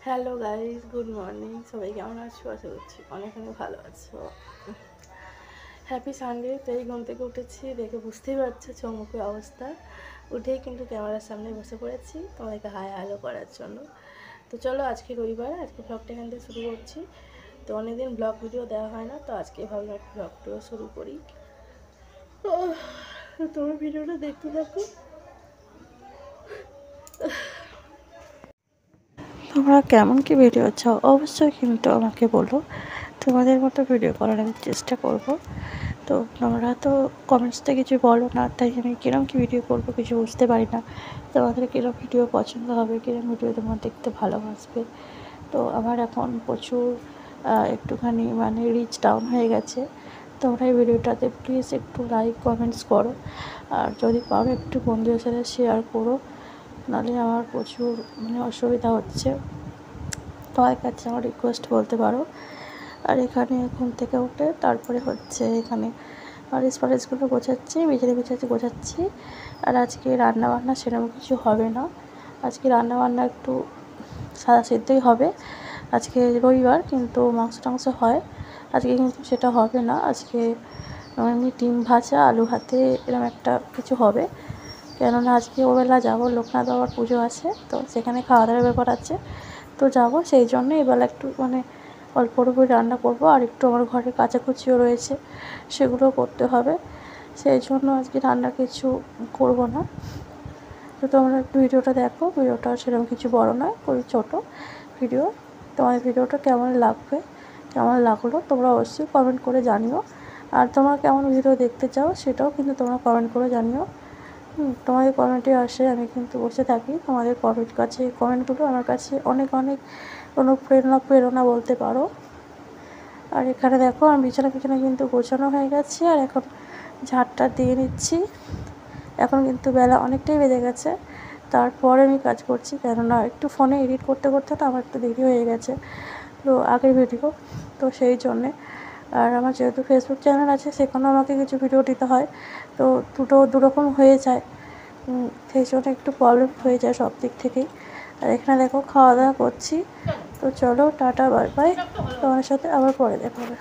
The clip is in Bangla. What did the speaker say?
Hello guys, good morning. সবাই কেমন আছো? আশা করছি অনেক ভালো আছো। Happy Sunday. তো এই ঘুম থেকে উঠেছি, দেখে বুঝতেই পারছো চৌমুখের অবস্থা। উঠেই কিন্তু ক্যামেরার সামনে বসে পড়েছি তোমাদেরকে হাই হ্যালো করার জন্য। তো চলো, আজকে রবিবার, আজকে ব্লগটা এখান থেকে শুরু করছি। তো অনেকদিন ব্লগ ভিডিও দেওয়া হয় না, তো আজকে ভাবলাম ব্লগটাও শুরু করি। তোমার ভিডিওটা দেখতে থাকো। তোমরা কেমন কি ভিডিও চাও অবশ্যই কিন্তু আমাকে বলো। তোমাদের মতো ভিডিও করার আমি চেষ্টা করব। তো তোমরা তো কমেন্টসতে কিছু বলো না, তাই আমি কীরকম কী ভিডিও করবো কিছু বুঝতে পারি না। তোমাদের কীরকম ভিডিও পছন্দ হবে, কীরকম ভিডিও তোমরা দেখতে ভালোবাসবে। তো আমার এখন প্রচুর একটুখানি রিচ ডাউন হয়ে গেছে। তোমরা এই ভিডিওটাতে প্লিজ একটু লাইক কমেন্টস করো, আর যদি পারো একটু বন্ধুদের সাথে শেয়ার করো, নাহলে আমার প্রচুর অসুবিধা হচ্ছে। তোমার কাছে আমার রিকোয়েস্ট বলতে পারো। আর এখানে ঘুম থেকে উঠে তারপরে হচ্ছে এখানে ফারেজগুলো গোছাচ্ছি, বিছানা গোছাচ্ছি। আর আজকে রান্নাবান্না সেরকম কিছু হবে না। আজকে রান্নাবান্না একটু সাদা সিদ্ধই হবে। আজকে রবিবার, কিন্তু মাংস টাংস হয়। আজকে কিন্তু সেটা হবে না। আজকে এমনি ডিম ভাজা, আলু ভাতে এরকম একটা কিছু হবে। কেননা আজকে ওবেলা যাবো, লোকনাথ বাবার পুজো আছে, তো সেখানে খাওয়া দাওয়ার ব্যাপার আছে। তো যাবো, সেই জন্য এবেলা একটু অল্প অল্প রান্না করব। আর একটু আমার ঘরে কাচাকুচিও রয়েছে, সেগুলো করতে হবে। সেই জন্য আজকে রান্না কিছু করব না। তো তোমরা একটু ভিডিওটা দেখো। ভিডিওটা সেরকম কিছু বড় নয়, খুবই ছোটো ভিডিও। তোমার ভিডিওটা কেমন লাগবে, কেমন লাগলো তোমরা অবশ্যই কমেন্ট করে জানিও। আর তোমরা কেমন ভিডিও দেখতে চাও সেটাও কিন্তু তোমরা কমেন্ট করে জানিও। তোমাদের কমেন্টে আসে, আমি কিন্তু বসে থাকি। তোমাদের কমেন্টগুলো আমার কাছে অনেক অনেক প্রেরণা বলতে পারো। আর এখানে দেখো, আমি বিছানা কিন্তু গোছানো হয়ে গেছে। আর এখন ঝাড়টা দিয়ে নিচ্ছি। এখন কিন্তু বেলা অনেকটাই বেজে গেছে, তারপরে আমি কাজ করছি। কেননা একটু ফোনে এডিট করতে করতে তো আমার একটু দেরি হয়ে গেছে, তো আগের ভিডিও, তো সেই জন্যে। আর আমার যেহেতু ফেসবুক চ্যানেল আছে, সেখানেও আমাকে কিছু ভিডিও দিতে হয়, তো দুরকম হয়ে যায়। সেই জন্য একটু প্রবলেম হয়ে যায় সব দিক থেকেই। আর এখানে দেখো খাওয়া দাওয়া করছি। তো চলো, টাটা, বাই বাই। তোমার সাথে আবার পরে দেখা হবে।